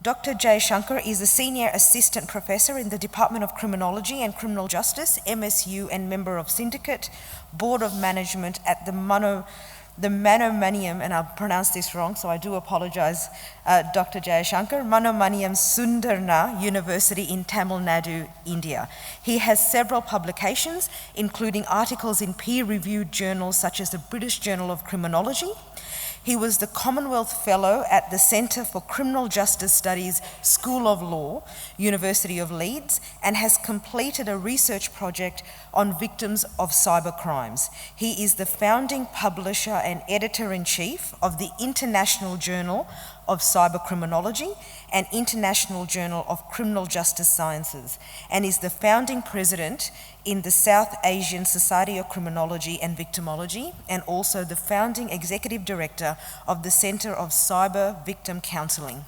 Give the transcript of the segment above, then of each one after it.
Dr. Jaishankar is a Senior Assistant Professor in the Department of Criminology and Criminal Justice, MSU, and member of Syndicate, Board of Management at the Manomaniyam, and I'll pronounce this wrong, so I do apologize, Dr. Jaishankar, Manomaniyam Sundarna University in Tamil Nadu, India. He has several publications, including articles in peer-reviewed journals such as the British Journal of Criminology. He was the Commonwealth Fellow at the Centre for Criminal Justice Studies, School of Law, University of Leeds, and has completed a research project on victims of cybercrimes. He is the founding publisher and editor-in-chief of the International Journal of Cybercriminology and International Journal of Criminal Justice Sciences, and is the founding president in the South Asian Society of Criminology and Victimology, and also the founding executive director of the Centre of Cyber Victim Counselling.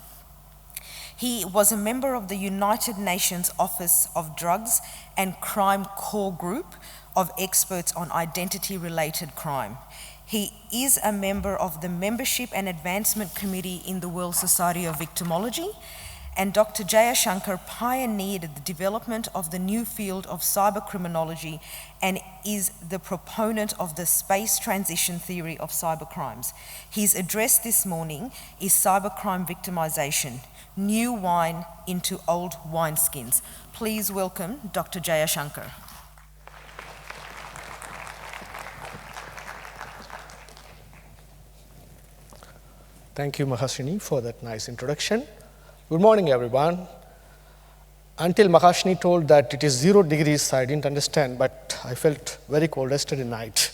He was a member of the United Nations Office of Drugs and Crime Core Group of experts on identity-related crime. He is a member of the Membership and Advancement Committee in the World Society of Victimology, and Dr. Jaishankar pioneered the development of the new field of cybercriminology and is the proponent of the space transition theory of cybercrimes. His address this morning is Cybercrime Victimization, New Wine into Old Wineskins. Please welcome Dr. Jaishankar. Thank you, Mahashini, for that nice introduction. Good morning, everyone. Until Mahashini told that it is 0 degrees, I didn't understand, but I felt very cold yesterday night.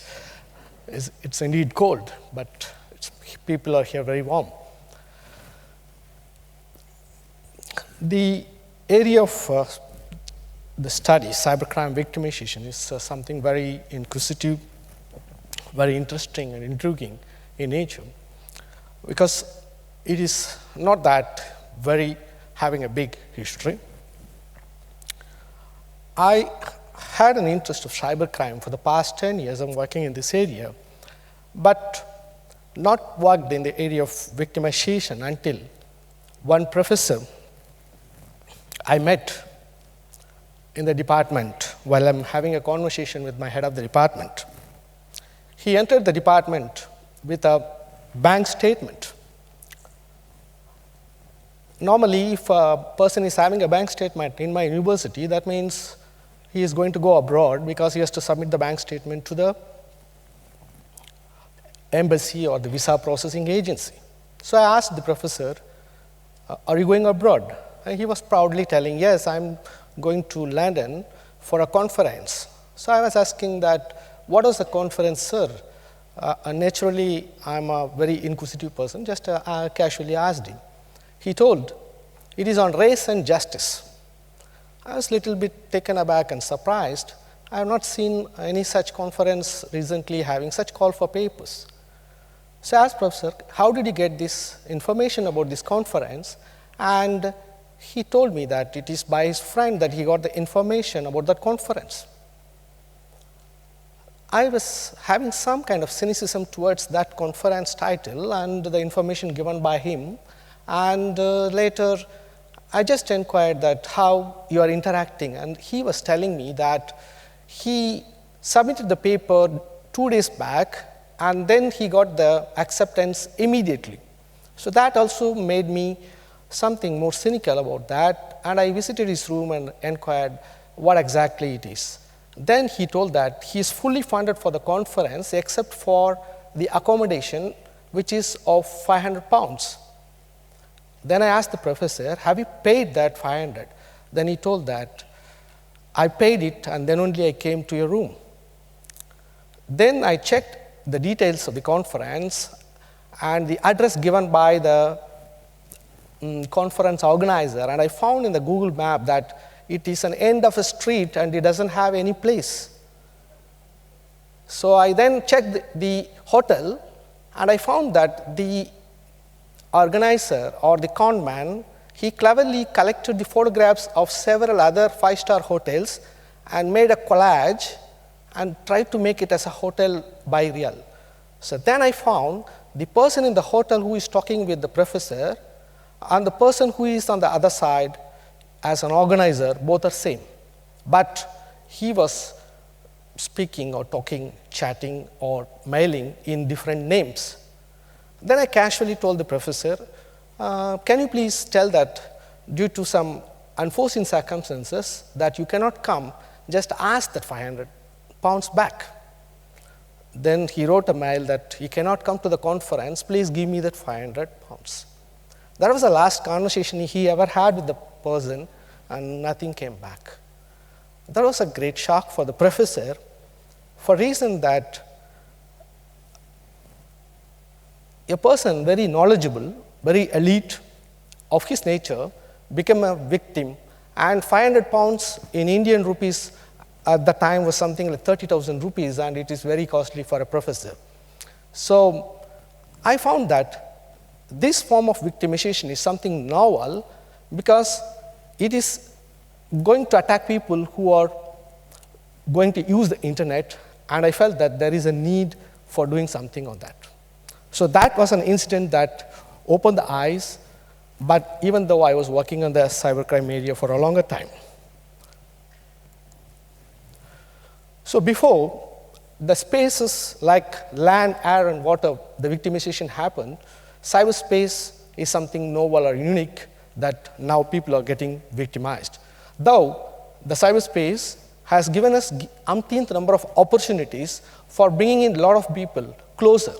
It's indeed cold, but people are here very warm. The area of the study, cybercrime victimization, is something very inquisitive, very interesting and intriguing in nature, because it is not that very having a big history. I had an interest of cybercrime for the past 10 years. I'm working in this area, but not worked in the area of victimization until one professor I met in the department while I'm having a conversation with my head of the department. He entered the department with a bank statement. Normally, if a person is having a bank statement in my university, that means he is going to go abroad because he has to submit the bank statement to the embassy or the visa processing agency. So I asked the professor, are you going abroad? And he was proudly telling, yes, I'm going to London for a conference. So I was asking that, what was the conference, sir? Naturally, I'm a very inquisitive person, just casually asked him. He told, it is on race and justice. I was a little bit taken aback and surprised. I have not seen any such conference recently having such call for papers. So I asked Professor, how did you get this information about this conference? And he told me that it is by his friend that he got the information about that conference. I was having some kind of cynicism towards that conference title and the information given by him. And later, I just inquired that how you are interacting. And he was telling me that he submitted the paper 2 days back, and then he got the acceptance immediately. So that also made me something more cynical about that. And I visited his room and inquired what exactly it is. Then he told that he is fully funded for the conference except for the accommodation, which is of £500. Then I asked the professor, have you paid that 500? Then he told that, I paid it and then only I came to your room. Then I checked the details of the conference and the address given by the conference organizer, and I found in the Google map that it is an end of a street and it doesn't have any place. So I then checked the hotel and I found that the organizer or the con man, he cleverly collected the photographs of several other 5-star hotels and made a collage and tried to make it as a hotel by real. So then I found the person in the hotel who is talking with the professor and the person who is on the other side as an organizer, both are same. But he was speaking or talking, chatting or mailing in different names. Then I casually told the professor, can you please tell that due to some unforeseen circumstances that you cannot come, just ask that 500 pounds back. Then he wrote a mail that he cannot come to the conference, please give me that 500 pounds. That was the last conversation he ever had with the person, and nothing came back. That was a great shock for the professor, for reason that a person very knowledgeable, very elite of his nature became a victim, and 500 pounds in Indian rupees at the time was something like 30,000 rupees, and it is very costly for a professor. So I found that this form of victimization is something novel because it is going to attack people who are going to use the internet, and I felt that there is a need for doing something on that. So that was an incident that opened the eyes, but even though I was working on the cybercrime area for a longer time. So before, the spaces like land, air, and water, the victimization happened, cyberspace is something novel or unique that now people are getting victimized. Though the cyberspace has given us umpteenth number of opportunities for bringing in a lot of people closer.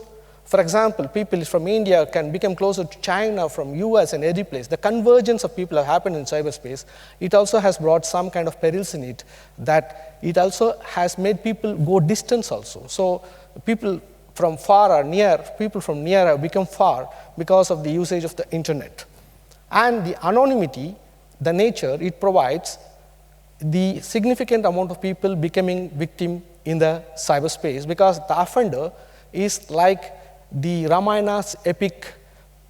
For example, people from India can become closer to China, from US and every place. The convergence of people have happened in cyberspace. It also has brought some kind of perils in it, that it also has made people go distance also. So people from far are near, people from near have become far because of the usage of the internet. And the anonymity, the nature it provides, the significant amount of people becoming victim in the cyberspace, because the offender is like the Ramayana's epic.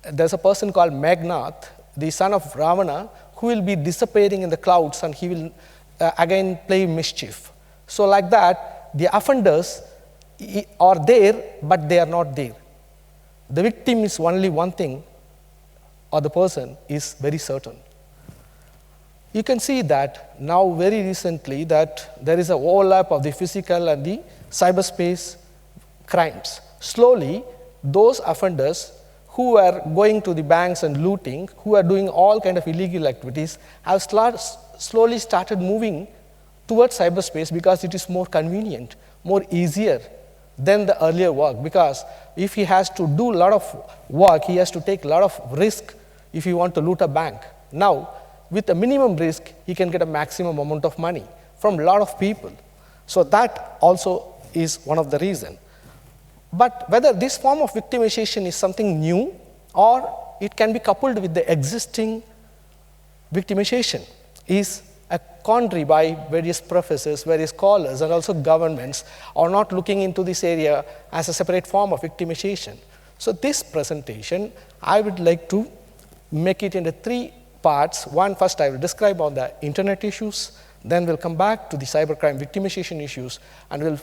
There's a person called Megnath, the son of Ravana, who will be disappearing in the clouds, and he will again play mischief. So like that, the offenders are there, but they are not there. The victim is only one thing, or the person is very certain. You can see that now very recently that there is an overlap of the physical and the cyberspace crimes. Slowly, those offenders who are going to the banks and looting, who are doing all kind of illegal activities, have slowly started moving towards cyberspace because it is more convenient, more easier than the earlier work. Because if he has to do a lot of work, he has to take a lot of risk if he want to loot a bank. Now, with a minimum risk, he can get a maximum amount of money from a lot of people. So that also is one of the reasons. But whether this form of victimization is something new, or it can be coupled with the existing victimization, is a quandary by various professors, various scholars, and also governments are not looking into this area as a separate form of victimization. So this presentation, I would like to make it into 3 parts. One, first I will describe all the internet issues, then we'll come back to the cybercrime victimization issues, and we'll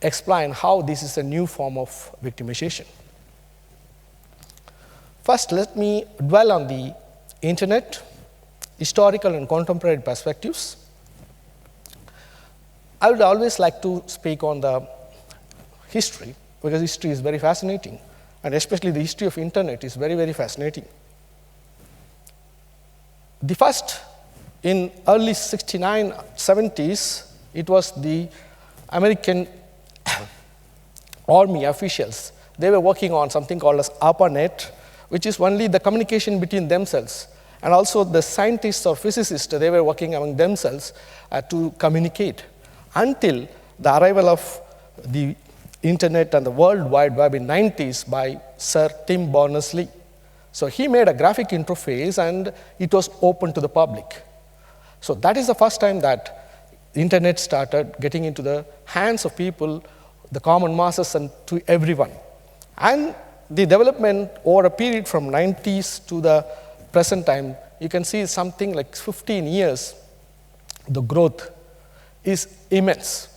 explain how this is a new form of victimization. First, let me dwell on the internet, historical and contemporary perspectives. I would always like to speak on the history, because history is very fascinating, and especially the history of internet is very, very fascinating. The first, in early 69, 70s, it was the American army officials. They were working on something called as ARPANET, which is only the communication between themselves. And also the scientists or physicists, they were working among themselves to communicate, until the arrival of the internet and the World Wide Web in 90s by Sir Tim Berners-Lee. So he made a graphic interface, and it was open to the public. So that is the first time that the internet started getting into the hands of people, the common masses, and to everyone. And the development over a period from 90s to the present time, you can see something like 15 years, the growth is immense.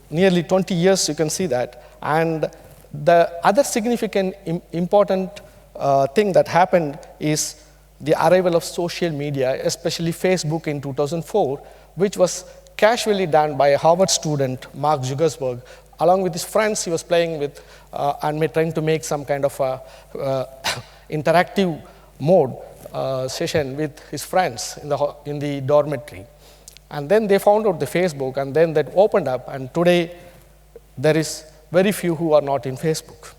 Nearly 20 years, you can see that. And the other significant important thing that happened is the arrival of social media, especially Facebook in 2004, which was casually done by a Harvard student, Mark Zuckerberg. Along with his friends, he was playing with and trying to make some kind of interactive mode session with his friends in the dormitory. And then they found out the Facebook, and then that opened up, and today there is very few who are not in Facebook.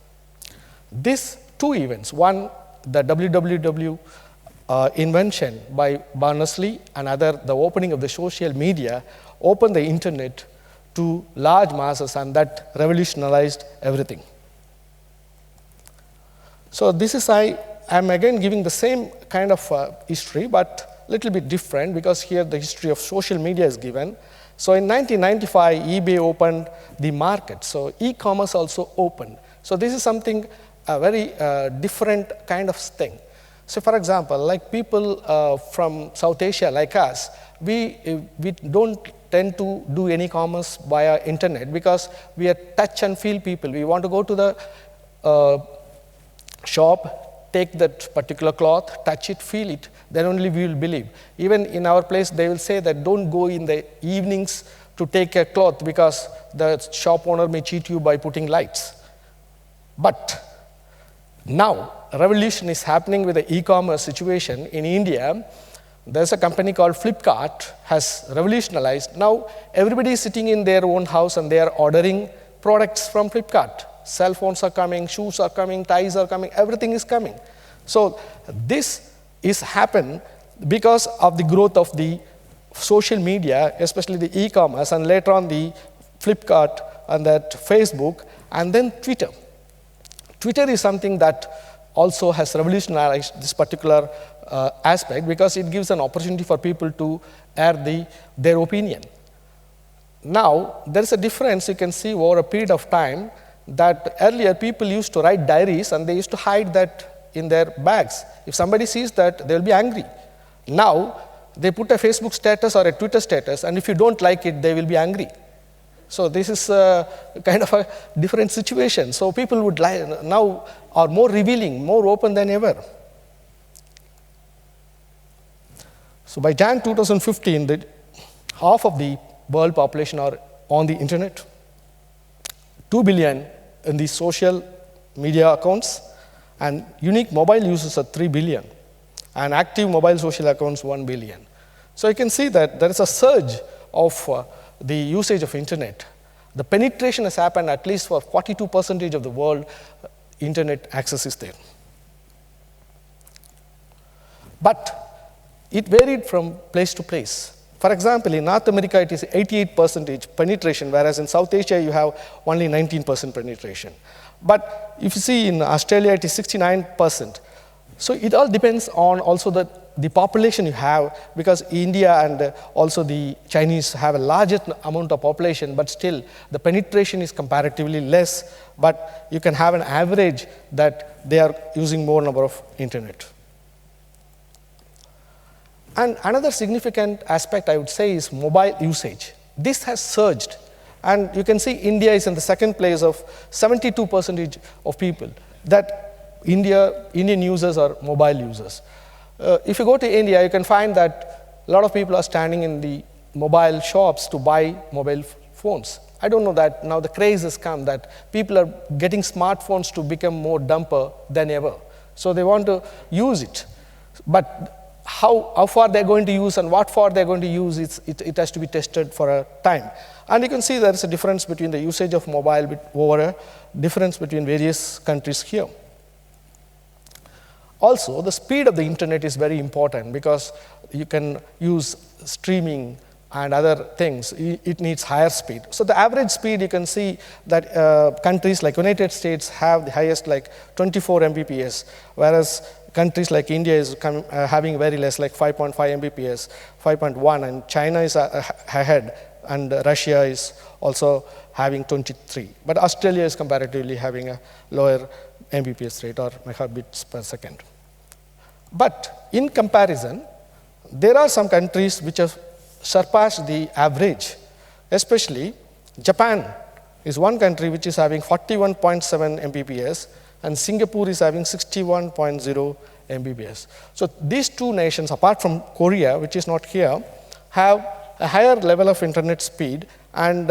These two events, one, the www invention by Berners-Lee, and other, the opening of the social media, opened the internet to large masses, and that revolutionized everything. So this is, I'm again giving the same kind of history, but a little bit different, because here the history of social media is given. So in 1995, eBay opened the market. So e-commerce also opened. So this is something, a very different kind of thing. So for example, like people from South Asia like us, we don't tend to do any commerce via internet, because we are touch and feel people. We want to go to the shop, take that particular cloth, touch it, feel it, then only we will believe. Even in our place, they will say that don't go in the evenings to take a cloth, because the shop owner may cheat you by putting lights. But now, a revolution is happening with the e-commerce situation in India. There's a company called Flipkart, has revolutionized. Now, everybody is sitting in their own house and they are ordering products from Flipkart. Cell phones are coming, shoes are coming, ties are coming, everything is coming. So this is happened because of the growth of the social media, especially the e-commerce, and later on the Flipkart and that Facebook, and then Twitter. Twitter is something that also has revolutionized this particular aspect, because it gives an opportunity for people to air their opinion. Now, there is a difference you can see over a period of time, that earlier people used to write diaries and they used to hide that in their bags. If somebody sees that, they will be angry. Now, they put a Facebook status or a Twitter status, and if you don't like it, they will be angry. So this is kind of a different situation. So people would now are more revealing, more open than ever. So by Jan 2015, half of the world population are on the internet. 2 billion in the social media accounts, and unique mobile users are 3 billion, and active mobile social accounts 1 billion. So you can see that there is a surge of the usage of internet. The penetration has happened at least for 42% of the world internet access is there. But it varied from place to place. For example, in North America, it is 88% penetration, whereas in South Asia, you have only 19% penetration. But if you see in Australia, it is 69%. So it all depends on also the population you have, because India and also the Chinese have a larger amount of population, but still the penetration is comparatively less, but you can have an average that they are using more number of internet. And another significant aspect I would say is mobile usage. This has surged, and you can see India is in the second place of 72% of people that Indian users are mobile users. If you go to India, you can find that a lot of people are standing in the mobile shops to buy mobile phones. I don't know that now the craze has come that people are getting smartphones to become more dumber than ever. So they want to use it. But how far they're going to use and what for they're going to use, it has to be tested for a time. And you can see there is a difference between the usage of mobile over a difference between various countries here. Also, the speed of the internet is very important, because you can use streaming and other things. It needs higher speed. So the average speed, you can see that countries like United States have the highest, like 24 Mbps, whereas countries like India is having very less, like 5.5 Mbps, 5.1, and China is ahead, and Russia is also having 23. But Australia is comparatively having a lower Mbps rate, or megabits per second. But in comparison, there are some countries which have surpassed the average. Especially Japan is one country which is having 41.7 Mbps, and Singapore is having 61.0 Mbps. So these two nations, apart from Korea, which is not here, have a higher level of internet speed, and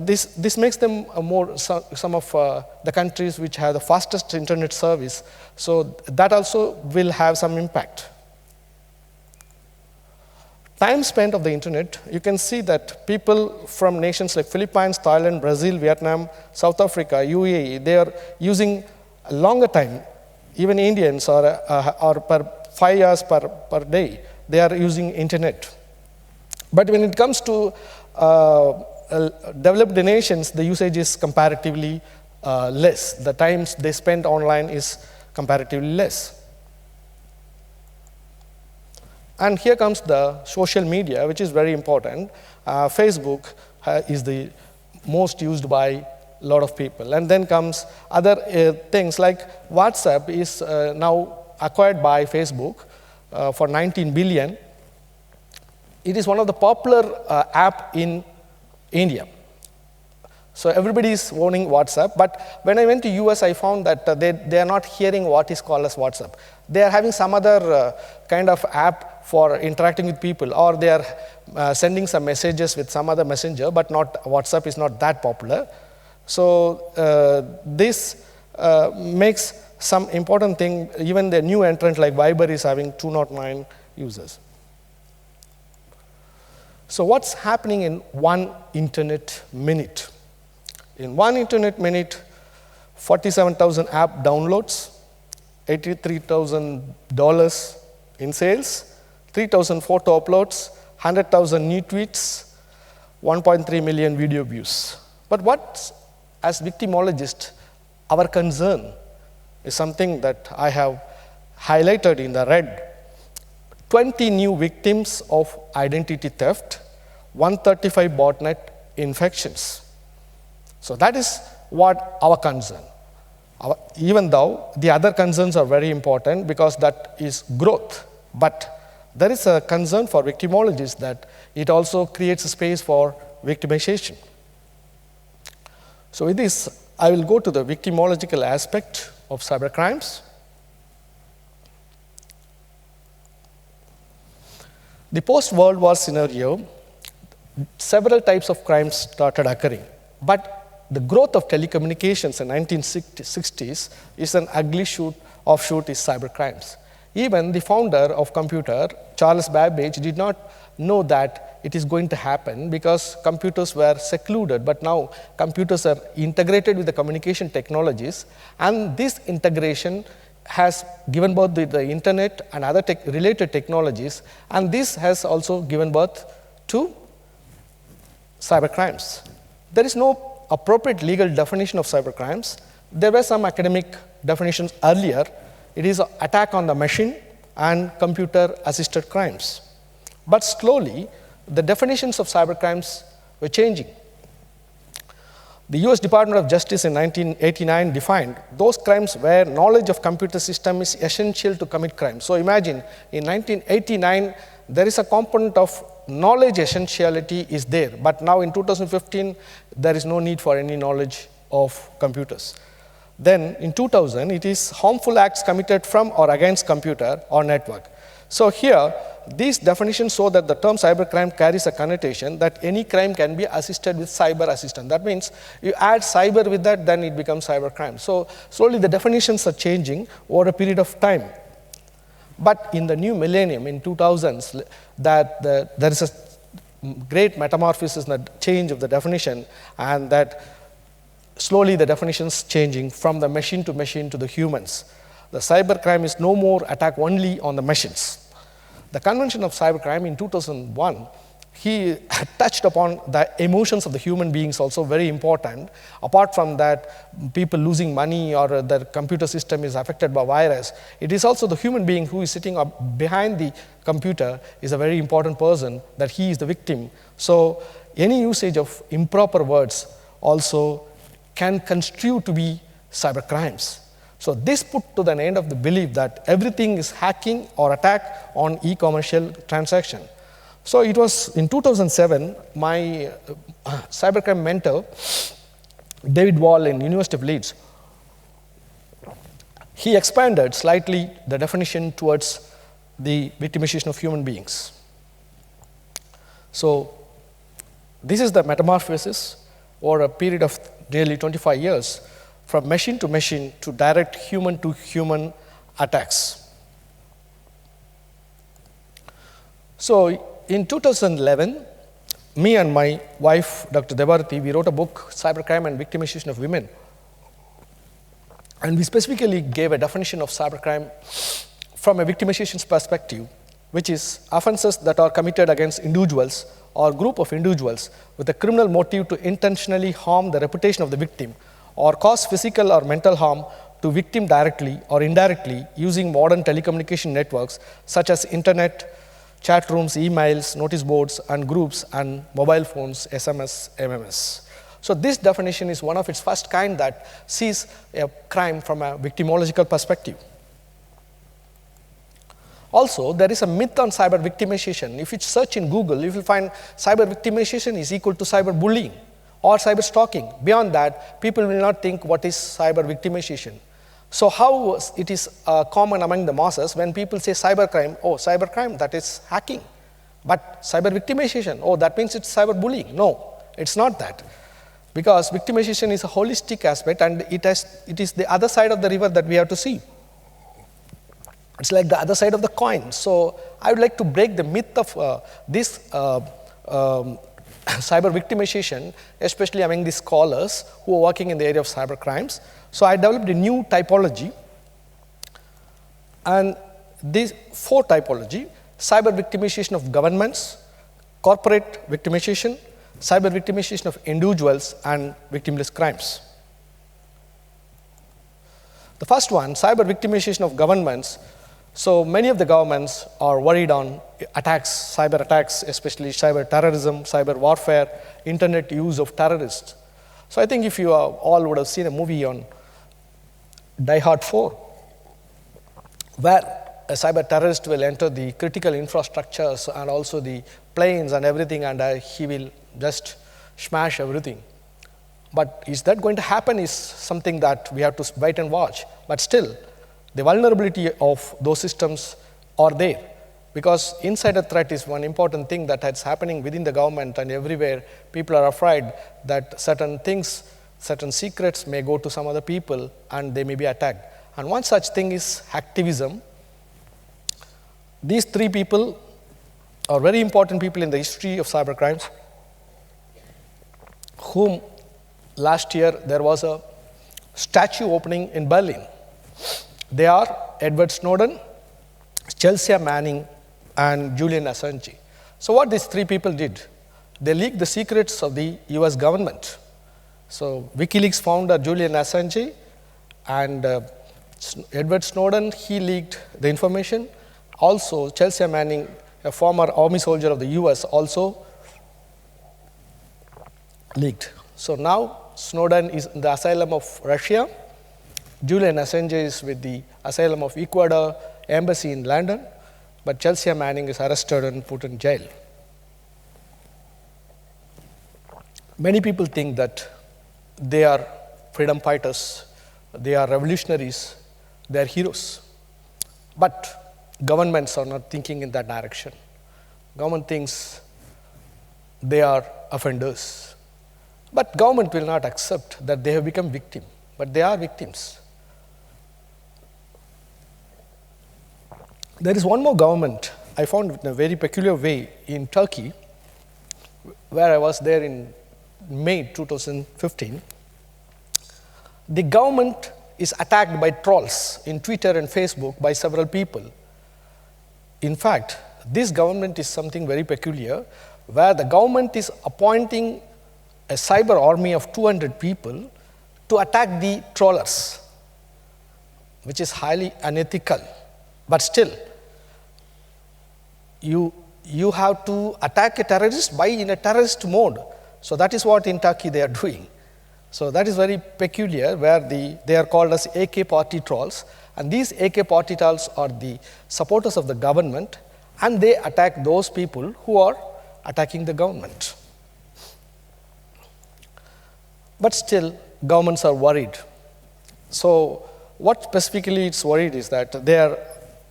this makes them some of the countries which have the fastest internet service. So that also will have some impact. Time spent of the internet, you can see that people from nations like Philippines, Thailand, Brazil, Vietnam, South Africa, UAE, they are using a longer time. Even Indians are per 5 hours per day, they are using internet. But when it comes to developed nations, the usage is comparatively less. The times they spend online is comparatively less. And here comes the social media, which is very important. Facebook is the most used by a lot of people. And then comes other things like WhatsApp is now acquired by Facebook for 19 billion. It is one of the popular app in India. So everybody is owning WhatsApp, but when I went to US, I found that they are not hearing what is called as WhatsApp. They are having some other kind of app for interacting with people, or they are sending some messages with some other messenger, but not WhatsApp is not that popular. So this makes some important thing. Even the new entrant like Viber is having 209 users. So what's happening in 1 internet minute? In 1 internet minute, 47,000 app downloads, $83,000 in sales, 3,000 photo uploads, 100,000 new tweets, 1.3 million video views. But what, as victimologists, our concern is something that I have highlighted in the red. 20 new victims of identity theft, 135 botnet infections. So that is what our concern. Even though the other concerns are very important because that is growth, but there is a concern for victimologists that it also creates a space for victimization. So with this, I will go to the victimological aspect of cybercrimes. The post-World War scenario, several types of crimes started occurring, but the growth of telecommunications in the 1960s is an ugly offshoot is cybercrimes. Even the founder of computer, Charles Babbage, did not know that it is going to happen because computers were secluded, but now computers are integrated with the communication technologies, and this integration has given birth to the internet and other related technologies, and this has also given birth to cybercrimes. There is no appropriate legal definition of cybercrimes. There were some academic definitions earlier. It is an attack on the machine and computer-assisted crimes. But slowly, the definitions of cybercrimes were changing. The US Department of Justice in 1989 defined those crimes where knowledge of computer system is essential to commit crime. So imagine, in 1989, there is a component of knowledge essentiality is there, but now in 2015, there is no need for any knowledge of computers. Then in 2000, it is harmful acts committed from or against computer or network. So here, these definitions show that the term cybercrime carries a connotation that any crime can be assisted with cyber assistance. That means you add cyber with that, then it becomes cybercrime. So slowly the definitions are changing over a period of time. But in the new millennium, in 2000s, there is a great metamorphosis in the change of the definition, and that slowly the definitions changing from the machine to the humans. The cybercrime is no more attack only on the machines. The Convention of Cybercrime in 2001, he touched upon the emotions of the human beings, also very important. Apart from that, people losing money or their computer system is affected by virus, it is also the human being who is sitting up behind the computer is a very important person, that he is the victim. So any usage of improper words also can construe to be cybercrimes. So this put to the end of the belief that everything is hacking or attack on e-commercial transaction. So it was in 2007, my cybercrime mentor, David Wall in University of Leeds, he expanded slightly the definition towards the victimization of human beings. So this is the metamorphosis over a period of nearly 25 years from machine to direct human-to-human attacks. So in 2011, me and my wife, Dr. Devarati, we wrote a book, Cybercrime and Victimization of Women. And we specifically gave a definition of cybercrime from a victimization perspective, which is offenses that are committed against individuals or group of individuals with a criminal motive to intentionally harm the reputation of the victim or cause physical or mental harm to victim directly or indirectly using modern telecommunication networks such as internet, chat rooms, emails, notice boards, and groups, and mobile phones, SMS, MMS. So this definition is one of its first kind that sees a crime from a victimological perspective. Also, there is a myth on cyber victimization. If you search in Google, you will find cyber victimization is equal to cyberbullying or cyber stalking. Beyond that, people will not think what is cyber victimization. So how it is common among the masses when people say cybercrime, oh, cybercrime, that is hacking. But cyber victimization, oh, that means it's cyberbullying. No, it's not that. Because victimization is a holistic aspect and it is the other side of the river that we have to see. It's like the other side of the coin. So I would like to break the myth of this cyber victimization, especially among the scholars who are working in the area of cyber crimes. So I developed a new typology, and these 4 typology: cyber victimization of governments, corporate victimization, cyber victimization of individuals, and victimless crimes. The first one, cyber victimization of governments. So many of the governments are worried on attacks, cyber attacks, especially cyber terrorism, cyber warfare, internet use of terrorists. So I think if you all would have seen a movie on Die Hard 4, where a cyber terrorist will enter the critical infrastructures and also the planes and everything, and he will just smash everything. But is that going to happen is something that we have to wait and watch. But still, the vulnerability of those systems are there, because insider threat is one important thing that is happening within the government, and everywhere people are afraid that certain things, certain secrets may go to some other people and they may be attacked. And one such thing is hacktivism. These 3 people are very important people in the history of cybercrimes, whom last year there was a statue opening in Berlin. They are Edward Snowden, Chelsea Manning, and Julian Assange. So what these 3 people did, they leaked the secrets of the US government. So WikiLeaks founder Julian Assange and Edward Snowden, he leaked the information. Also, Chelsea Manning, a former army soldier of the US, also leaked. So now Snowden is in the asylum of Russia. Julian Assange is with the asylum of Ecuador embassy in London, but Chelsea Manning is arrested and put in jail. Many people think that they are freedom fighters, they are revolutionaries, they are heroes. But governments are not thinking in that direction. Government thinks they are offenders. But government will not accept that they have become victim, but they are victims. There is one more government I found in a very peculiar way in Turkey, where I was there in May 2015. The government is attacked by trolls in Twitter and Facebook by several people. In fact, this government is something very peculiar, where the government is appointing a cyber army of 200 people to attack the trollers, which is highly unethical. But still, you have to attack a terrorist in a terrorist mode. So that is what in Turkey they are doing. So that is very peculiar, where they are called as AK party trolls. And these AK party trolls are the supporters of the government, and they attack those people who are attacking the government. But still, governments are worried. So what specifically it's worried is that they are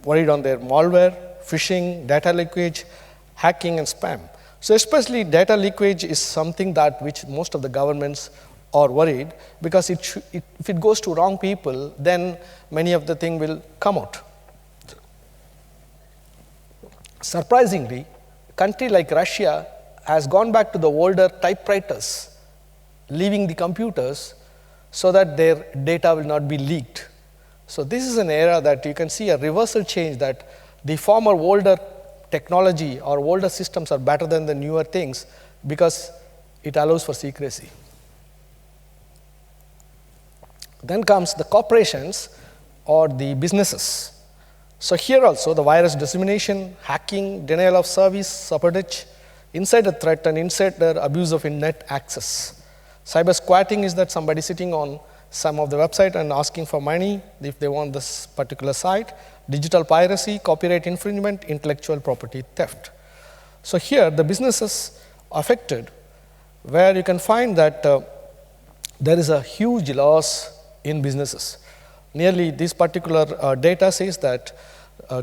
worried on their malware, phishing, data leakage, hacking, and spam. So especially data leakage is something that which most of the governments are worried, because if it goes to wrong people, then many of the things will come out. Surprisingly, a country like Russia has gone back to the older typewriters, leaving the computers so that their data will not be leaked. So this is an era that you can see a reversal change, that the former older technology or older systems are better than the newer things because it allows for secrecy. Then comes the corporations or the businesses. So here also the virus dissemination, hacking, denial of service, sabotage, insider threat, and insider abuse of internet access. Cyber squatting is that somebody sitting on some of the website and asking for money if they want this particular site. Digital piracy, copyright infringement, intellectual property theft. So here the businesses affected, where you can find that there is a huge loss in businesses. Nearly this particular data says that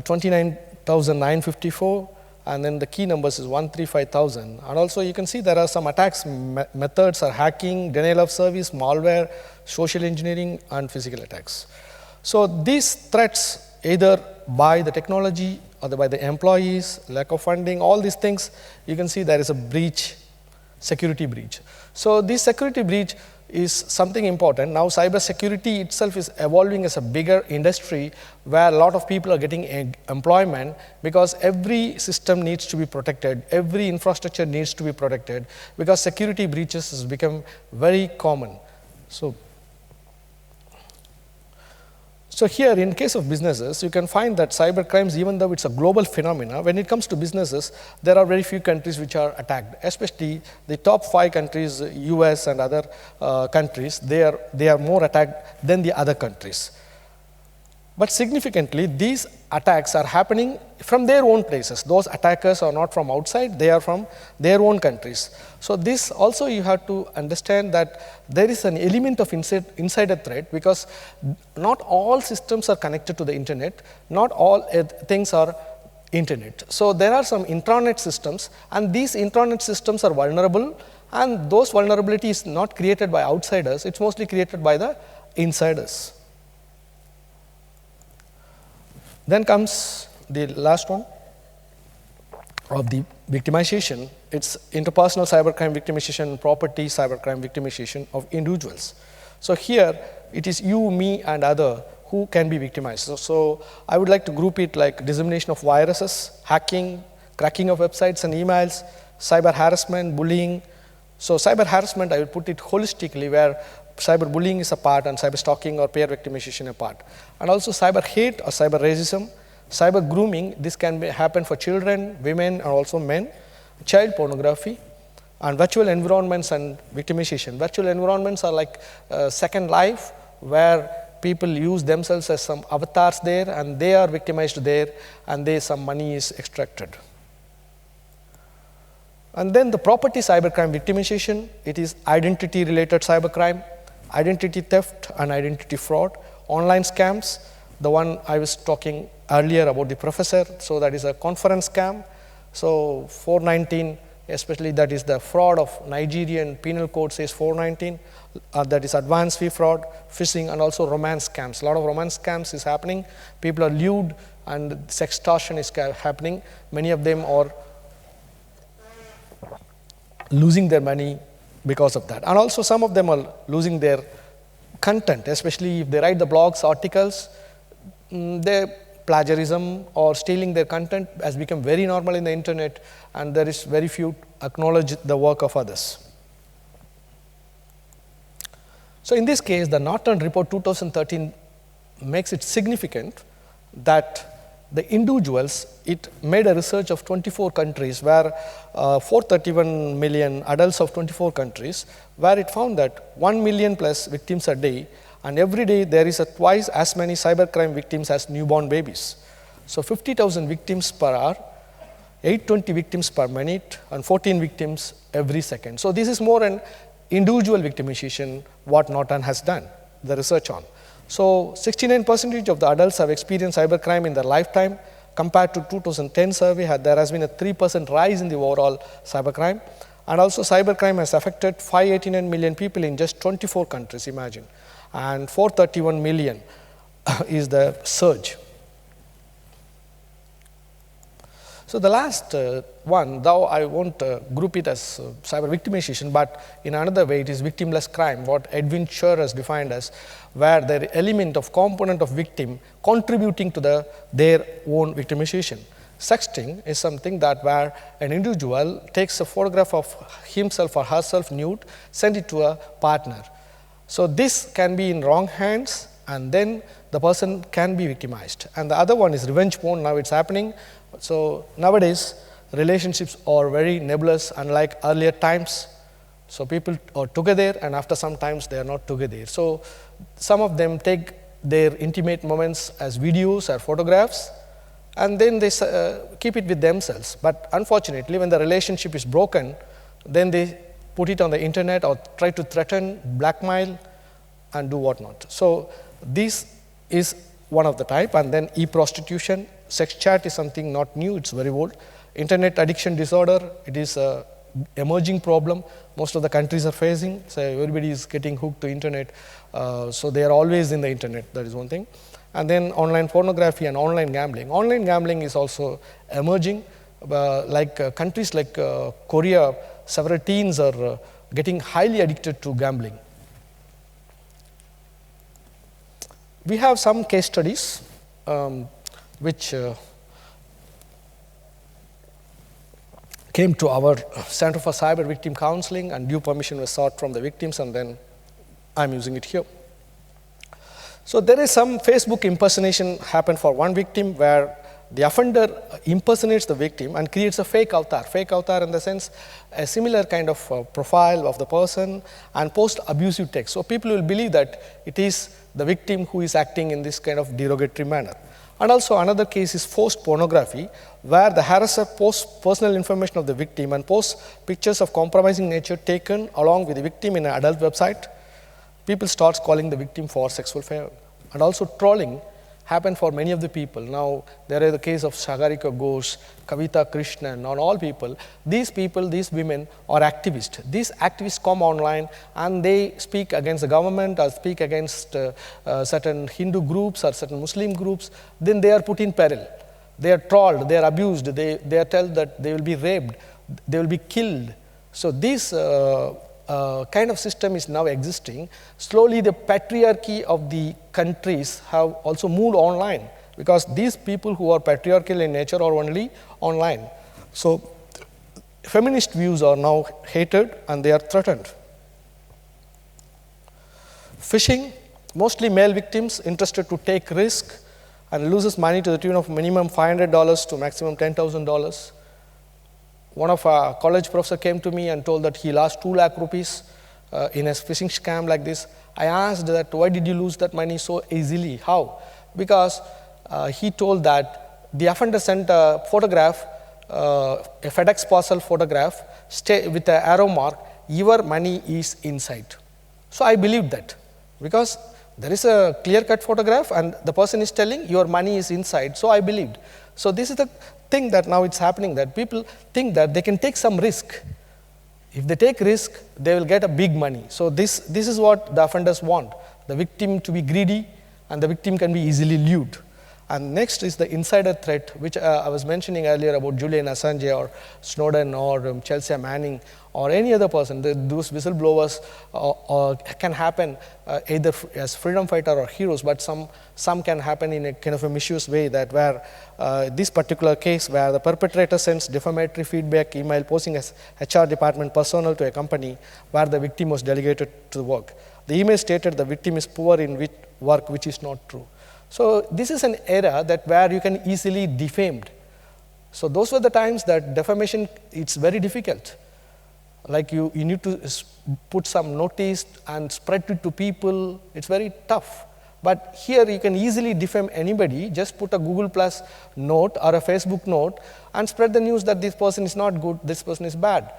29,954, and then the key numbers is 135,000. And also you can see there are some attacks methods are hacking, denial of service, malware, social engineering, and physical attacks. So these threats, either by the technology or by the employees, lack of funding, all these things, you can see there is a breach, security breach. So this security breach is something important. Now cyber security itself is evolving as a bigger industry where a lot of people are getting employment, because every system needs to be protected, every infrastructure needs to be protected, because security breaches has become very common. So here, in case of businesses, you can find that cyber crimes, even though it's a global phenomena, when it comes to businesses, there are very few countries which are attacked, especially the top 5 countries, US and other countries, they are more attacked than the other countries. But significantly, these attacks are happening from their own places. Those attackers are not from outside, they are from their own countries. So this also you have to understand that there is an element of insider threat, because not all systems are connected to the internet, not all things are internet. So there are some intranet systems, and these intranet systems are vulnerable, and those vulnerabilities not created by outsiders, it's mostly created by the insiders. Then comes the last one of the victimization. It's interpersonal cybercrime victimization, property cybercrime victimization of individuals. So here it is you, me, and other who can be victimized. So I would like to group it like dissemination of viruses, hacking, cracking of websites and emails, cyber harassment, bullying. So cyber harassment, I will put it holistically, where cyberbullying is a part and cyber stalking or peer victimization a part. And also cyber hate or cyber racism, cyber grooming, this can happen for children, women, and also men, child pornography, and virtual environments and victimization. Virtual environments are like Second Life, where people use themselves as some avatars there, and they are victimized there, and some money is extracted. And then the property cybercrime victimization, it is identity-related cybercrime, identity theft and identity fraud, online scams, the one I was talking earlier about the professor, so that is a conference scam. So 419, especially that is the fraud of Nigerian penal code says 419, that is advance fee fraud, phishing, and also romance scams. A lot of romance scams is happening. People are lewd and sextortion is happening. Many of them are losing their money because of that. And also some of them are losing their content, especially if they write the blogs, articles, their plagiarism or stealing their content has become very normal in the internet, and there is very few acknowledge the work of others. So in this case, the Norton Report 2013 makes it significant that the individuals, it made a research of 24 countries where 431 million adults of 24 countries, where it found that 1 million plus victims a day, and every day there is twice as many cybercrime victims as newborn babies. So 50,000 victims per hour, 820 victims per minute, and 14 victims every second. So this is more an individual victimization what Norton has done the research on. So 69% of the adults have experienced cybercrime in their lifetime. Compared to 2010 survey, there has been a 3% rise in the overall cybercrime. And also cybercrime has affected 589 million people in just 24 countries, imagine. And 431 million is the surge. So the last one, though I won't group it as cyber victimization, but in another way it is victimless crime, what Edwin Scher has defined as, where the element of component of victim contributing to their own victimization. Sexting is something that where an individual takes a photograph of himself or herself nude, send it to a partner. So this can be in wrong hands, and then the person can be victimized. And the other one is revenge porn. Now it's happening. So nowadays, relationships are very nebulous, unlike earlier times. So people are together, and after some times they are not together. So some of them take their intimate moments as videos or photographs, and then they keep it with themselves. But unfortunately, when the relationship is broken, then they put it on the internet or try to threaten, blackmail, and do whatnot. So this is one of the type. And then e-prostitution, sex chat is something not new, it's very old. Internet addiction disorder, it is an emerging problem most of the countries are facing. So everybody is getting hooked to internet, so they are always in the internet, that is one thing. And then online pornography and online gambling. Online gambling is also emerging, countries like Korea, several teens are getting highly addicted to gambling. We have some case studies which came to our Center for Cyber Victim Counseling, and due permission was sought from the victims, and then I'm using it here. So there is some Facebook impersonation happened for one victim, where the offender impersonates the victim and creates a fake avatar. Fake avatar in the sense, a similar kind of profile of the person, and post abusive text. So people will believe that it is the victim who is acting in this kind of derogatory manner. And also another case is forced pornography, where the harasser posts personal information of the victim and posts pictures of compromising nature taken along with the victim in an adult website. People start calling the victim for sexual favor. And also trolling happened for many of the people. Now there is the case of Sagarika Ghosh, Kavita Krishnan, and all people, these women are activists. These activists come online and they speak against the government or speak against certain Hindu groups or certain Muslim groups. Then they are put in peril. They are trolled, they are abused, they are told that they will be raped, they will be killed. So this kind of system is now existing. Slowly the patriarchy of the countries have also moved online, because these people who are patriarchal in nature are only online. So feminist views are now hated and they are threatened. Phishing, mostly male victims interested to take risk and loses money to the tune of minimum $500 to maximum $10,000. One of our college professor came to me and told that he lost 2 lakh rupees in a phishing scam like this. I asked that, why did you lose that money so easily? How? Because he told that the offender sent a photograph, a FedEx parcel photograph, with an arrow mark, your money is inside. So I believed that, because there is a clear-cut photograph and the person is telling your money is inside, so I believed. So this is the thing that now it's happening, that people think that they can take some risk. If they take risk, they will get a big money. So this is what the offenders want, the victim to be greedy, and the victim can be easily lured. And next is the insider threat, which I was mentioning earlier about Julian Assange or Snowden or Chelsea Manning or any other person. Those whistleblowers can happen either as freedom fighter or heroes, but some can happen in a kind of a mischievous way, that where this particular case where the perpetrator sends defamatory feedback email posing as HR department personnel to a company where the victim was delegated to work. The email stated the victim is poor in work, which is not true. So this is an era that where you can easily defamed. So those were the times that defamation, it's very difficult. Like you need to put some notice and spread it to people. It's very tough. But here you can easily defame anybody. Just put a Google Plus note or a Facebook note and spread the news that this person is not good, this person is bad.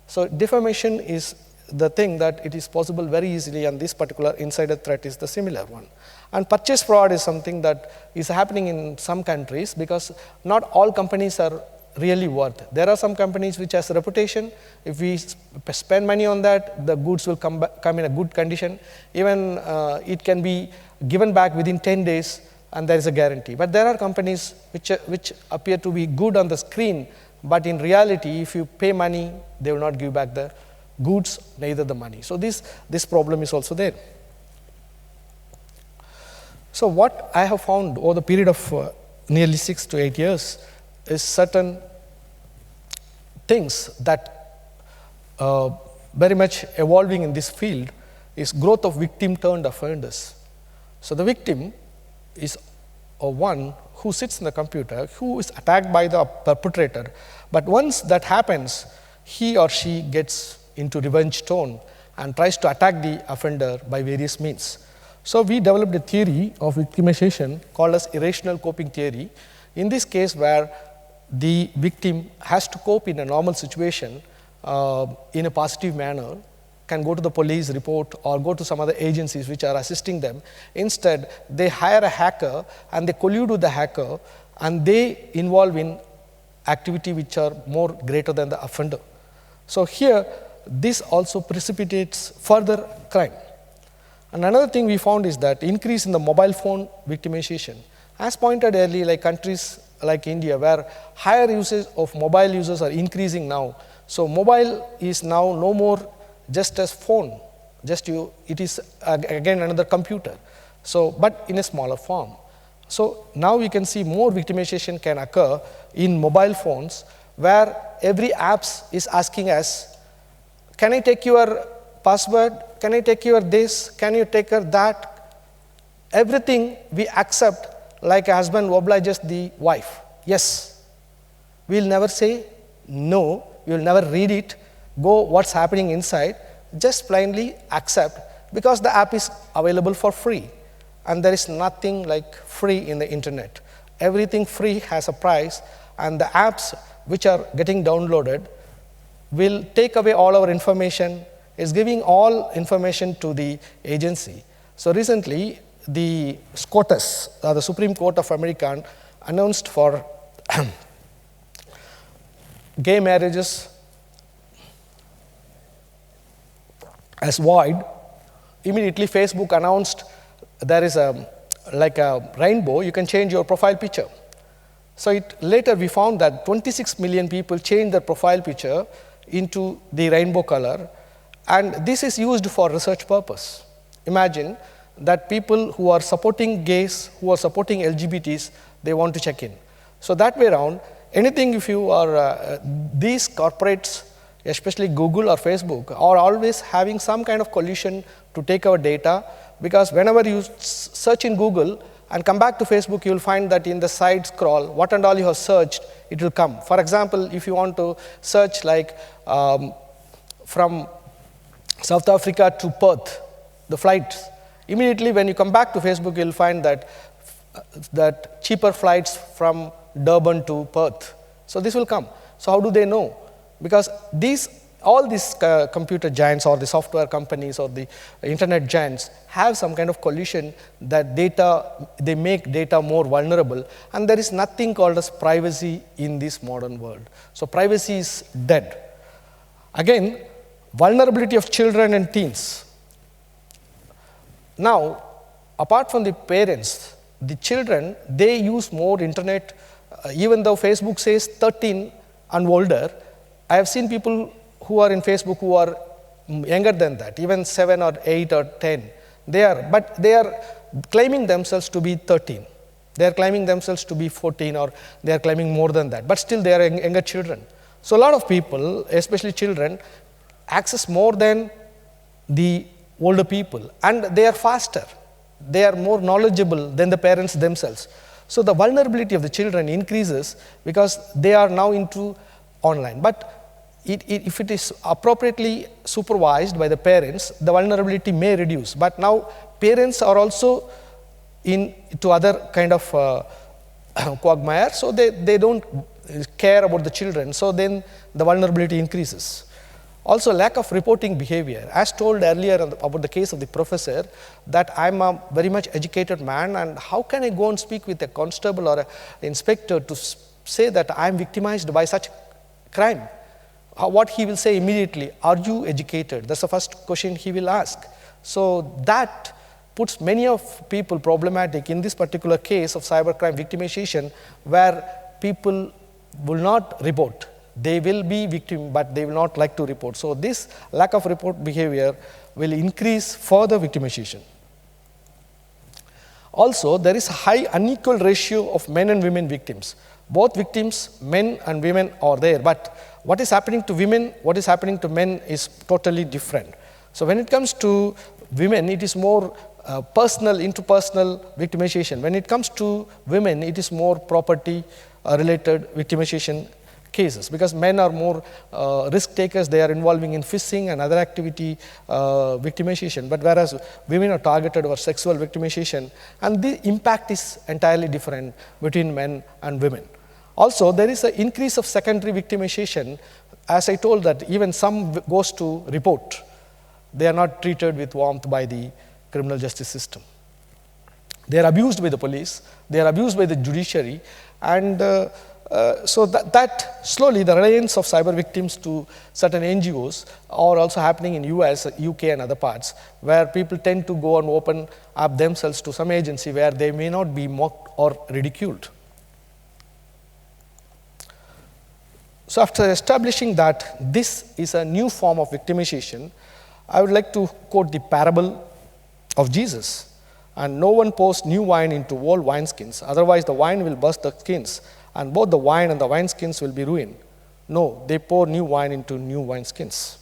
So defamation is the thing that it is possible very easily, and this particular insider threat is the similar one. And purchase fraud is something that is happening in some countries because not all companies are really worth. There are some companies which has a reputation. If we spend money on that, the goods will come in a good condition. Even it can be given back within 10 days, and there is a guarantee. But there are companies which appear to be good on the screen, but in reality, if you pay money, they will not give back the goods, neither the money. So this problem is also there. So what I have found over the period of nearly 6 to 8 years is certain things that very much evolving in this field is growth of victim-turned offenders. So the victim is one who sits in the computer, who is attacked by the perpetrator. But once that happens, he or she gets into revenge tone and tries to attack the offender by various means. So we developed a theory of victimization called as irrational coping theory. In this case, where the victim has to cope in a normal situation in a positive manner, can go to the police report or go to some other agencies which are assisting them. Instead, they hire a hacker and they collude with the hacker and they involve in activity which are more greater than the offender. So here, this also precipitates further crime. And another thing we found is that increase in the mobile phone victimization. As pointed earlier, like countries like India, where higher usage of mobile users are increasing now. So mobile is now no more just as phone, it is again another computer. So, but in a smaller form. So now we can see more victimization can occur in mobile phones, where every apps is asking us, can I take your password? Can I take your this? Can you take your that? Everything we accept like a husband obliges the wife. Yes. We'll never say no. We'll never read it, go what's happening inside, just blindly accept because the app is available for free. And there is nothing like free in the internet. Everything free has a price, and the apps which are getting downloaded will take away all our information. It's giving all information to the agency. So recently, the SCOTUS, the Supreme Court of America, announced for gay marriages as void. Immediately, Facebook announced there is like a rainbow, you can change your profile picture. So later we found that 26 million people changed their profile picture into the rainbow color, and this is used for research purpose. Imagine that people who are supporting gays, who are supporting LGBTs, they want to check in. So that way around, anything if you are, these corporates, especially Google or Facebook, are always having some kind of collusion to take our data, because whenever you search in Google and come back to Facebook, you will find that in the side scroll, what and all you have searched, it will come. For example, if you want to search like from South Africa to Perth, the flights, immediately when you come back to Facebook, you will find that cheaper flights from Durban to Perth. So this will come. So how do they know? Because all these computer giants or the software companies or the internet giants have some kind of collusion that they make data more vulnerable, and there is nothing called as privacy in this modern world. So privacy is dead. Again, vulnerability of children and teens. Now, apart from the parents, the children, they use more internet, even though Facebook says 13 and older. I have seen people who are in Facebook who are younger than that, even 7 or 8 or 10. But they are claiming themselves to be 13. They are claiming themselves to be 14, or they are claiming more than that. But still, they are younger children. So a lot of people, especially children, access more than the older people. And they are faster. They are more knowledgeable than the parents themselves. So the vulnerability of the children increases because they are now into online. But if it is appropriately supervised by the parents, the vulnerability may reduce. But now parents are also into other kind of quagmire, so they don't care about the children. So then the vulnerability increases. Also, lack of reporting behavior. As told earlier about the case of the professor, that I'm a very much educated man, and how can I go and speak with a constable or an inspector to say that I'm victimized by such crime? What he will say immediately, are you educated? That's the first question he will ask. So that puts many of people problematic in this particular case of cybercrime victimization, where people will not report. They will be victim, but they will not like to report. So this lack of report behavior will increase further victimization. Also, there is a high unequal ratio of men and women victims. Both victims, men and women, are there, but what is happening to women, what is happening to men is totally different. So when it comes to women, it is more personal, interpersonal victimization. When it comes to women, it is more property related victimization cases, because men are more risk takers. They are involving in phishing and other activity victimization, but whereas women are targeted for sexual victimization, and the impact is entirely different between men and women. Also, there is an increase of secondary victimization. As I told, that even some goes to report. They are not treated with warmth by the criminal justice system. They are abused by the police, they are abused by the judiciary, and so that slowly the reliance of cyber victims to certain NGOs are also happening in US, UK and other parts, where people tend to go and open up themselves to some agency where they may not be mocked or ridiculed. So after establishing that this is a new form of victimization, I would like to quote the parable of Jesus. And no one pours new wine into old wineskins, otherwise the wine will burst the skins, and both the wine and the wineskins will be ruined. No, they pour new wine into new wineskins.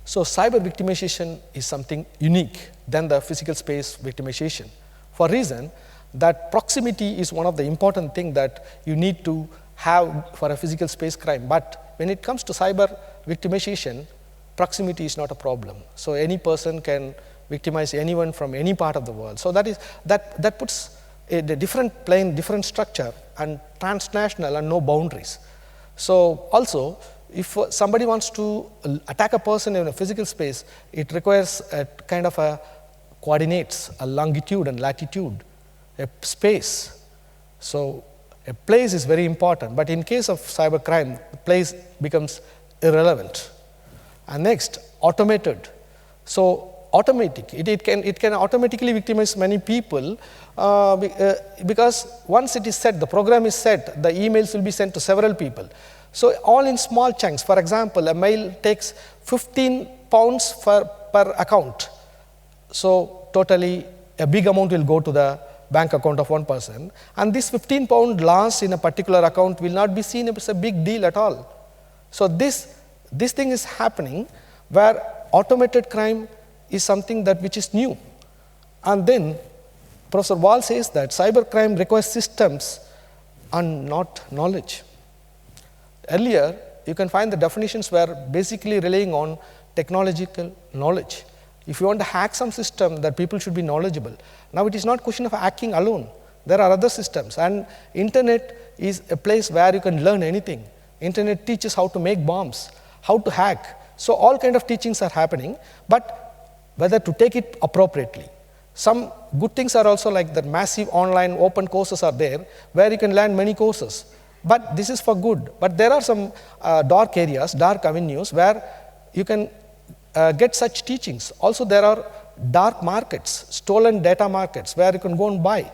So cyber victimization is something unique than the physical space victimization, for a reason that proximity is one of the important things that you need to have for a physical space crime. But when it comes to cyber victimization, proximity is not a problem. So any person can victimize anyone from any part of the world. So that puts a different plane, different structure, and transnational and no boundaries. So also, if somebody wants to attack a person in a physical space, it requires a kind of a coordinates, a longitude and latitude, a space. So a place is very important, but in case of cybercrime, the place becomes irrelevant. And next, automated. So automatic, it can automatically victimize many people because once it is set, the program is set, the emails will be sent to several people. So all in small chunks. For example, a mail takes 15 pounds per account. So totally a big amount will go to the bank account of one person, and this 15 pound loss in a particular account will not be seen as a big deal at all. So this thing is happening where automated crime is something that which is new. And then Professor Wall says that cybercrime requires systems and not knowledge. Earlier, you can find the definitions were basically relying on technological knowledge. If you want to hack some system, that people should be knowledgeable. Now it is not a question of hacking alone. There are other systems, and internet is a place where you can learn anything. Internet teaches how to make bombs, how to hack. So all kind of teachings are happening, but whether to take it appropriately. Some good things are also like that massive online open courses are there where you can learn many courses. But this is for good. But there are some dark areas, dark avenues where you can get such teachings. Also there are dark markets, stolen data markets where you can go and buy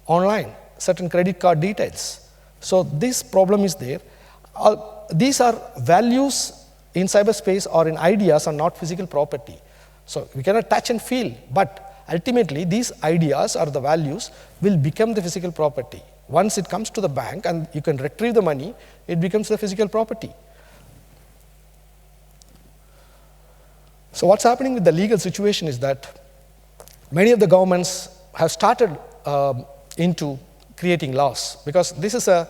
online certain credit card details. So this problem is there. These are values in cyberspace or in ideas are not physical property. So we cannot touch and feel, but ultimately these ideas or the values will become the physical property. Once it comes to the bank and you can retrieve the money, it becomes the physical property. So what's happening with the legal situation is that many of the governments have started into creating laws, because this is a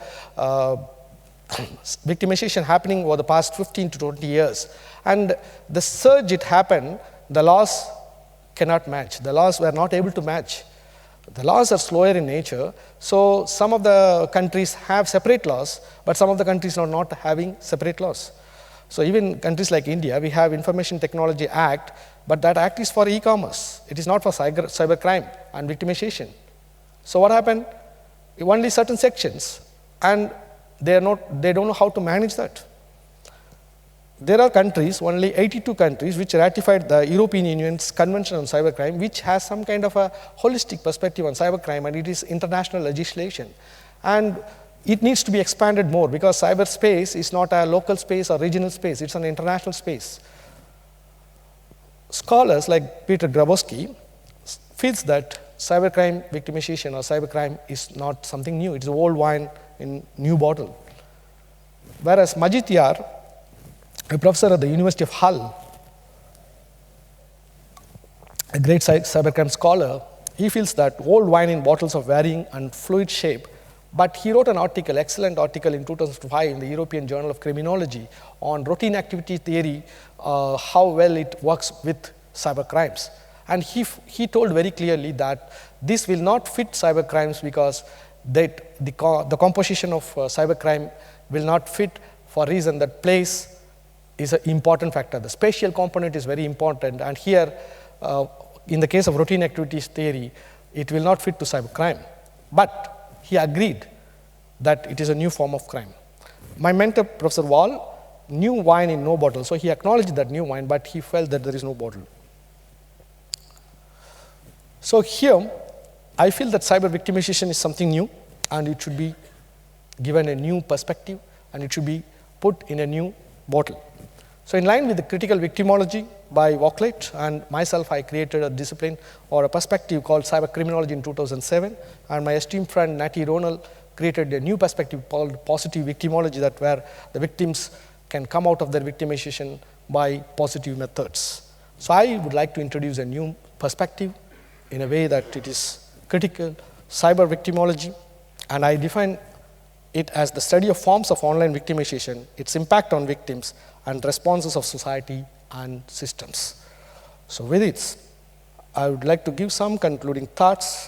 victimization happening over the past 15 to 20 years. And the surge it happened, the laws cannot match. The laws were not able to match. The laws are slower in nature, so some of the countries have separate laws, but some of the countries are not having separate laws. So even countries like India, we have Information Technology Act, but that act is for e-commerce. It is not for cybercrime and victimization. So what happened? Only certain sections, and they don't know how to manage that. There are countries, only 82 countries, which ratified the European Union's Convention on Cybercrime, which has some kind of a holistic perspective on cybercrime, and it is international legislation. And it needs to be expanded more, because cyberspace is not a local space or regional space, it's an international space. Scholars like Peter Grabowski feels that cybercrime victimization or cybercrime is not something new, it's old wine in new bottle. Whereas Majid Yar, a professor at the University of Hull, a great cybercrime scholar, he feels that old wine in bottles of varying and fluid shape. But he wrote an article, excellent article in 2005 in the European Journal of Criminology on routine activity theory, how well it works with cybercrimes. And he told very clearly that this will not fit cybercrimes because the composition of cybercrime will not fit for a reason that place is an important factor. The spatial component is very important, and here, in the case of routine activities theory, it will not fit to cybercrime. But he agreed that it is a new form of crime. My mentor, Professor Wall, knew wine in no bottle, so he acknowledged that new wine, but he felt that there is no bottle. So here, I feel that cyber victimization is something new, and it should be given a new perspective, and it should be put in a new bottle. So in line with the critical victimology by Wauchlet and myself, I created a discipline or a perspective called cybercriminology in 2007, and my esteemed friend Natty Ronald created a new perspective called positive victimology, that where the victims can come out of their victimization by positive methods. So I would like to introduce a new perspective in a way that it is critical cyber victimology, and I define it as the study of forms of online victimization, its impact on victims, and responses of society and systems. So with it, I would like to give some concluding thoughts.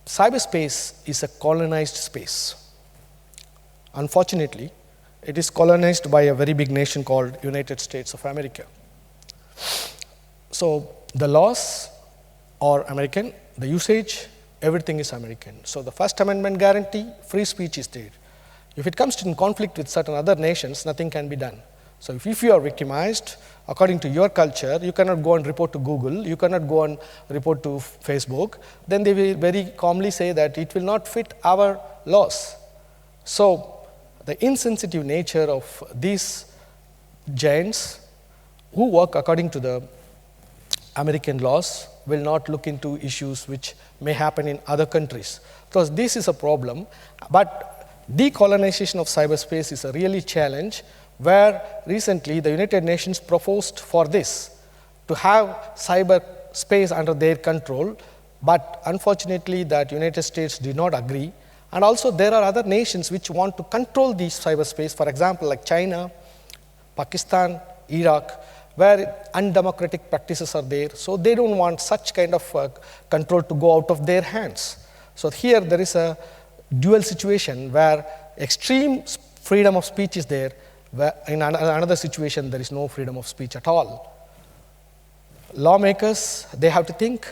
Cyberspace is a colonized space. Unfortunately, it is colonized by a very big nation called United States of America. So the laws are American, the usage, everything is American. So the First Amendment guarantee, free speech is there. If it comes in conflict with certain other nations, nothing can be done. So if you are victimized, according to your culture, you cannot go and report to Google, you cannot go and report to Facebook, then they will very calmly say that it will not fit our laws. So the insensitive nature of these giants who work according to the American laws will not look into issues which may happen in other countries, because this is a problem. But decolonization of cyberspace is a really challenge, where recently the United Nations proposed for this, to have cyberspace under their control, but unfortunately that United States did not agree. And also there are other nations which want to control this cyberspace, for example like China, Pakistan, Iraq, where undemocratic practices are there, so they don't want such kind of control to go out of their hands. So here there is a dual situation where extreme freedom of speech is there, where in another situation there is no freedom of speech at all. Lawmakers, they have to think,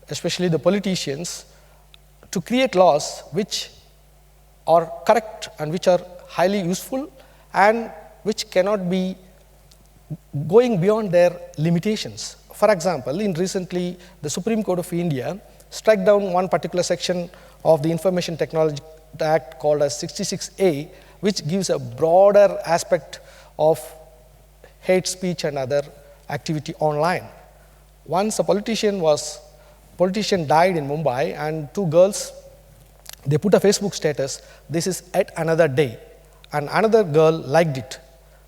especially the politicians, to create laws which are correct and which are highly useful and which cannot be going beyond their limitations. For example, in recently the Supreme Court of India struck down one particular section of the Information Technology Act called as 66A, which gives a broader aspect of hate speech and other activity online. Once a politician died in Mumbai, and two girls, they put a Facebook status, "This is yet another day," and another girl liked it.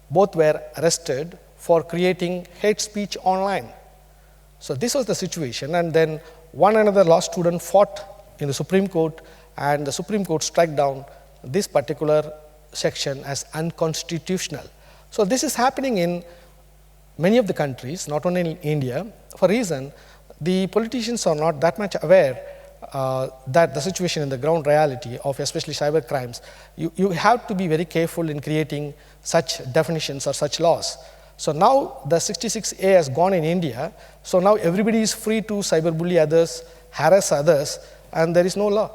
Both were arrested for creating hate speech online. So this was the situation, and then one another law student fought in the Supreme Court, and the Supreme Court struck down this particular section as unconstitutional. So this is happening in many of the countries, not only in India, for a reason the politicians are not that much aware that the situation in the ground reality of especially cyber crimes, you have to be very careful in creating such definitions or such laws. So now the 66A has gone in India, so now everybody is free to cyberbully others, harass others, and there is no law.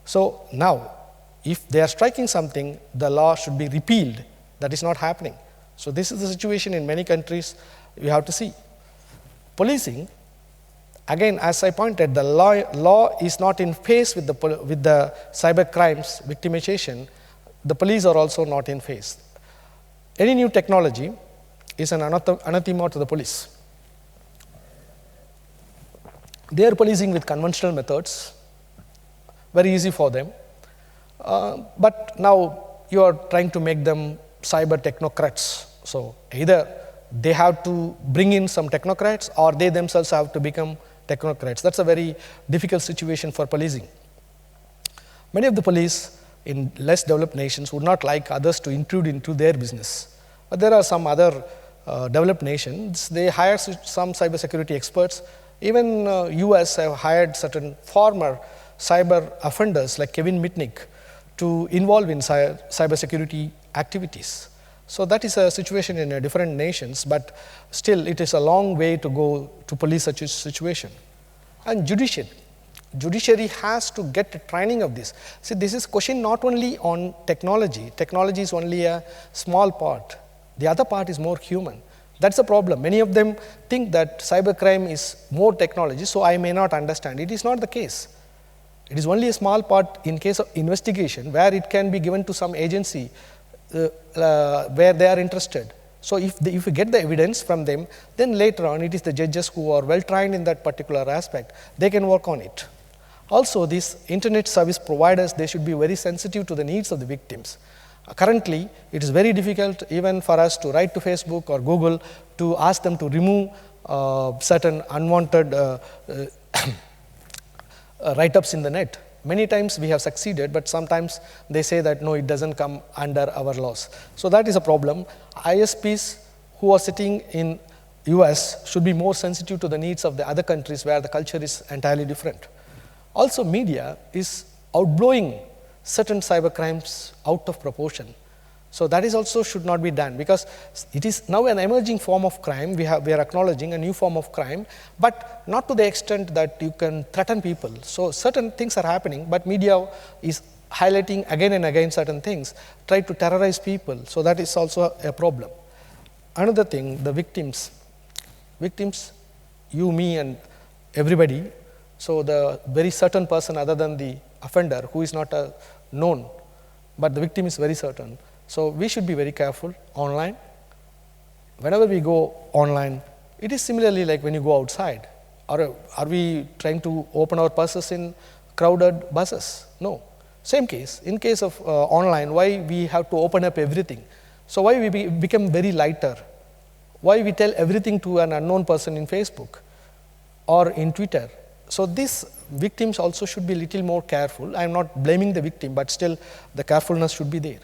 So now, if they are striking something, the law should be repealed. That is not happening. So this is the situation in many countries we have to see. Policing, again, as I pointed, the law is not in phase with the cyber crimes, victimization. The police are also not in phase. Any new technology is an anathema to the police. They are policing with conventional methods, very easy for them. But now you are trying to make them cyber technocrats. So either they have to bring in some technocrats or they themselves have to become technocrats. That's a very difficult situation for policing. Many of the police in less developed nations would not like others to intrude into their business. But there are some other developed nations, they hire some cybersecurity experts. Even US have hired certain former cyber offenders like Kevin Mitnick to involve in cybersecurity activities. So that is a situation in different nations, but still it is a long way to go to police such a situation. And judiciary has to get the training of this. See, this is question not only on technology. Technology is only a small part. The other part is more human. That's the problem. Many of them think that cybercrime is more technology, so I may not understand. It is not the case. It is only a small part in case of investigation where it can be given to some agency where they are interested. So if you get the evidence from them, then later on it is the judges who are well trained in that particular aspect. They can work on it. Also, these internet service providers, they should be very sensitive to the needs of the victims. Currently, it is very difficult even for us to write to Facebook or Google to ask them to remove certain unwanted write-ups in the net. Many times we have succeeded, but sometimes they say that no, it doesn't come under our laws. So that is a problem. ISPs who are sitting in US should be more sensitive to the needs of the other countries where the culture is entirely different. Also, media is outblowing certain cyber crimes out of proportion. So that is also should not be done, because it is now an emerging form of crime. We are acknowledging a new form of crime, but not to the extent that you can threaten people. So certain things are happening, but media is highlighting again and again certain things, try to terrorize people. So that is also a problem. Another thing, the victims, you, me, and everybody. So the very certain person other than the offender who is not known, but the victim is very certain. So we should be very careful online. Whenever we go online, it is similarly like when you go outside. Are we trying to open our purses in crowded buses? No. Same case. In case of online, why we have to open up everything? So why we become very lighter? Why we tell everything to an unknown person in Facebook or in Twitter? So these victims also should be a little more careful. I am not blaming the victim, but still the carefulness should be there.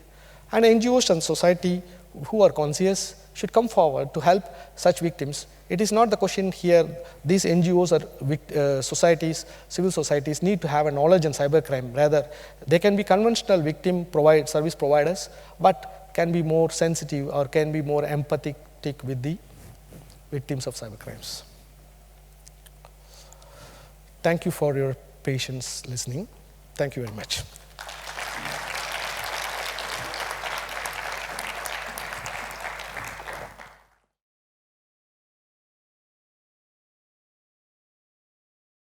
And NGOs and society who are conscious should come forward to help such victims. It is not the question here, these NGOs or societies, civil societies need to have a knowledge in cybercrime. Rather, they can be conventional victim service providers, but can be more sensitive or can be more empathetic with the victims of cybercrimes. Thank you for your patience listening. Thank you very much.